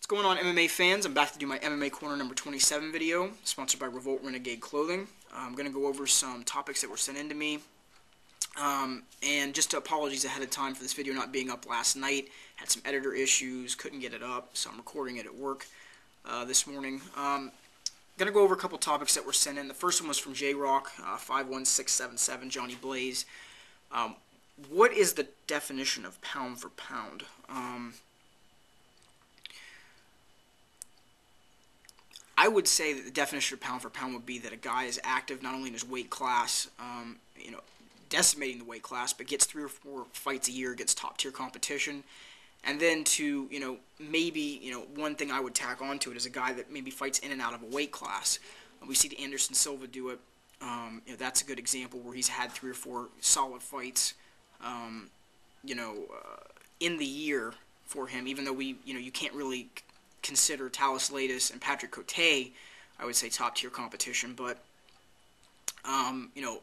What's going on, MMA fans? I'm back to do my MMA Corner number 27 video, sponsored by Revolt Renegade clothing. I'm going to go over some topics that were sent in to me. And just apologies ahead of time for this video not being up last night. Had some editor issues, couldn't get it up, so I'm recording it at work this morning. Going to go over a couple topics that were sent in. The first one was from J-Rock, 51677, Johnny Blaze. What is the definition of pound for pound? I would say that the definition of pound for pound would be that a guy is active not only in his weight class, decimating the weight class, but gets 3 or 4 fights a year against top tier competition. And then to, maybe, one thing I would tack onto it is a guy that maybe fights in and out of a weight class. We see Anderson Silva do it. That's a good example where he's had 3 or 4 solid fights, in the year for him, even though you can't really consider Talis Latis and Patrick Cote, I would say, top-tier competition, but,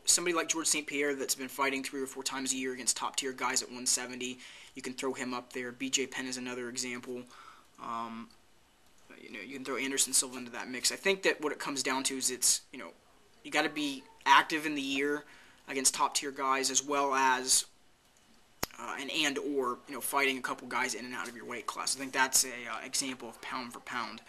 somebody like George St. Pierre that's been fighting 3 or 4 times a year against top-tier guys at 170, you can throw him up there. BJ Penn is another example. You can throw Anderson Silva into that mix. I think that what it comes down to is it's, you got to be active in the year against top-tier guys, as well as or fighting a couple guys in and out of your weight class. I think that's a example of pound for pound.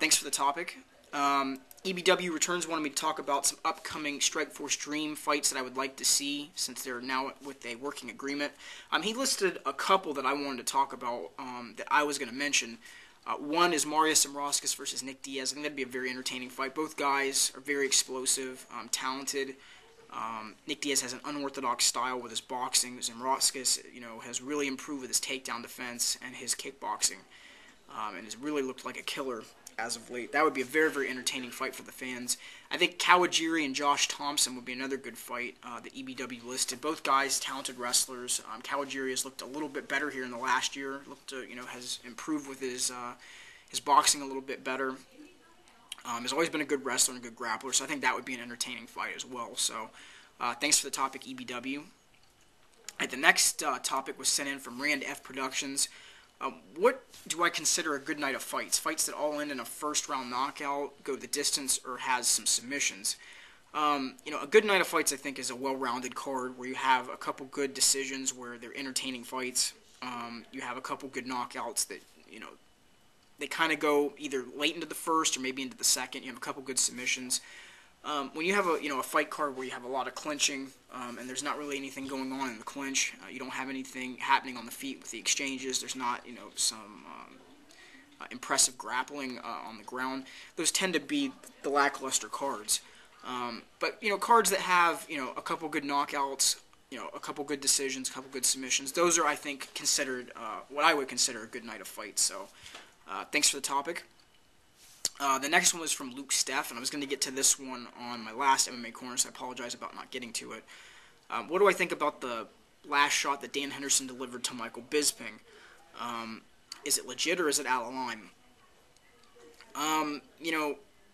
Thanks for the topic. EBW Returns wanted me to talk about some upcoming Strikeforce Dream fights that I would like to see since they're now with a working agreement. He listed a couple that I wanted to talk about that I was going to mention. One is Marius Zambroskas versus Nick Diaz. I think that'd be a very entertaining fight. Both guys are very explosive, talented. Nick Diaz has an unorthodox style with his boxing. Zambroskas, has really improved with his takedown defense and his kickboxing, and has really looked like a killer as of late. That would be a very, very entertaining fight for the fans. I think Kawajiri and Josh Thompson would be another good fight that EBW listed. Both guys, talented wrestlers. Kawajiri has looked a little bit better here in the last year. Has improved with his boxing a little bit better. Has always been a good wrestler and a good grappler, so I think that would be an entertaining fight as well. So, thanks for the topic, EBW. The next topic was sent in from Rand F. Productions. What do I consider a good night of fights? Fights that all end in a first-round knockout, go the distance, or has some submissions. A good night of fights, I think, is a well-rounded card where you have a couple good decisions where they're entertaining fights. You have a couple good knockouts that, they kind of go either late into the first or maybe into the second. You have a couple good submissions. When you have a fight card where you have a lot of clinching and there's not really anything going on in the clinch, you don't have anything happening on the feet with the exchanges. There's not some impressive grappling on the ground. Those tend to be the lackluster cards. But cards that have a couple good knockouts, a couple good decisions, a couple good submissions. Those are, I think, considered what I would consider a good night of fights. So. Thanks for the topic. The next one was from Luke Steff, and I was going to get to this one on my last MMA Corner, so I apologize about not getting to it. What do I think about the last shot that Dan Henderson delivered to Michael Bisping? Is it legit or is it out of line?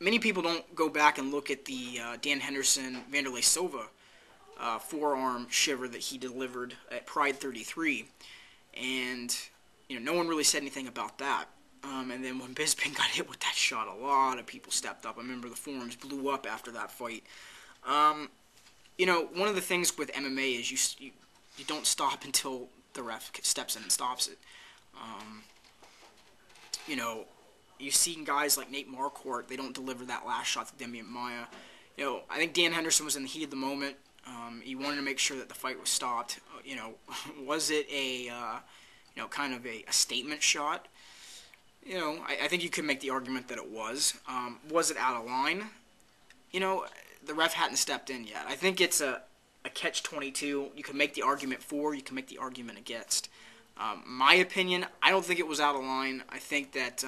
Many people don't go back and look at the Dan Henderson-Vanderlei Silva forearm shiver that he delivered at Pride 33, and no one really said anything about that. And then when Bisping got hit with that shot, a lot of people stepped up. I remember the forums blew up after that fight. One of the things with MMA is you don't stop until the ref steps in and stops it. You've seen guys like Nate Marquardt, they don't deliver that last shot to Demian Maia. I think Dan Henderson was in the heat of the moment. He wanted to make sure that the fight was stopped. Was it a kind of a statement shot? I think you could make the argument that it was. Was it out of line? The ref hadn't stepped in yet. I think it's a catch-22. You can make the argument for, you can make the argument against. My opinion, I don't think it was out of line. I think that,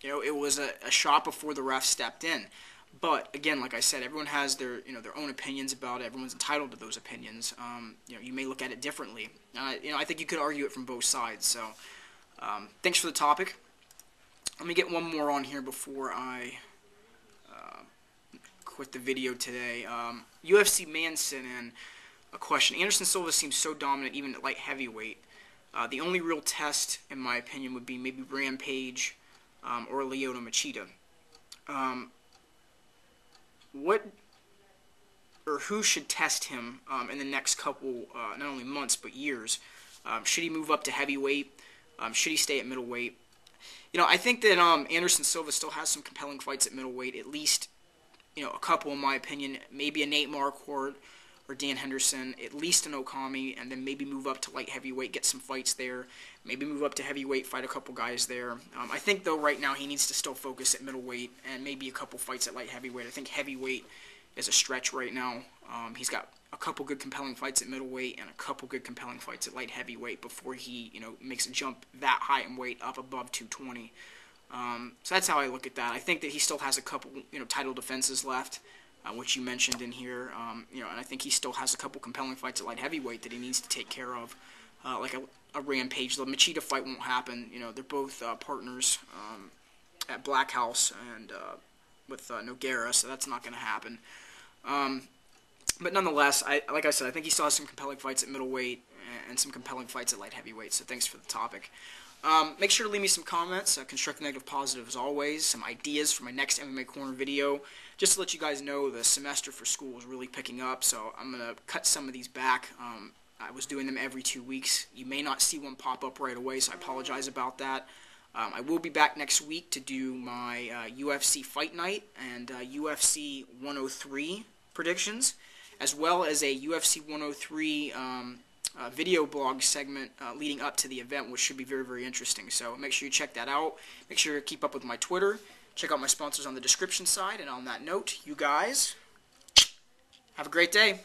it was a shot before the ref stepped in. But, again, like I said, everyone has their own opinions about it. Everyone's entitled to those opinions. You may look at it differently. I think you could argue it from both sides. So, thanks for the topic. Let me get one more on here before I quit the video today. UFC Man sent in a question. Anderson Silva seems so dominant even at light heavyweight. The only real test, in my opinion, would be maybe Rampage or Lyoto Machida. What or who should test him in the next couple, not only months, but years? Should he move up to heavyweight? Should he stay at middleweight? I think that Anderson Silva still has some compelling fights at middleweight, at least, a couple in my opinion. Maybe a Nate Marquardt or Dan Henderson, at least an Okami, and then maybe move up to light heavyweight, get some fights there. Maybe move up to heavyweight, fight a couple guys there. I think, though, right now he needs to still focus at middleweight and maybe a couple fights at light heavyweight. I think heavyweight is a stretch right now. He's got a couple good compelling fights at middleweight and a couple good compelling fights at light heavyweight before he, makes a jump that high in weight up above 220. So that's how I look at that. I think that he still has a couple, title defenses left, which you mentioned in here. And I think he still has a couple compelling fights at light heavyweight that he needs to take care of, like a Rampage. The Machida fight won't happen. They're both partners at Black House and with Nogueira, so that's not going to happen. But nonetheless, like I said, I think he still has some compelling fights at middleweight and some compelling fights at light heavyweight, so thanks for the topic. Make sure to leave me some comments, constructive, negative, positive as always, some ideas for my next MMA Corner video. Just to let you guys know, the semester for school is really picking up, so I'm going to cut some of these back. I was doing them every 2 weeks. You may not see one pop up right away, so I apologize about that. I will be back next week to do my UFC Fight Night and UFC 103 predictions, as well as a UFC 103 video blog segment leading up to the event, which should be very, very interesting. So make sure you check that out. Make sure you keep up with my Twitter. Check out my sponsors on the description side. And on that note, you guys have a great day.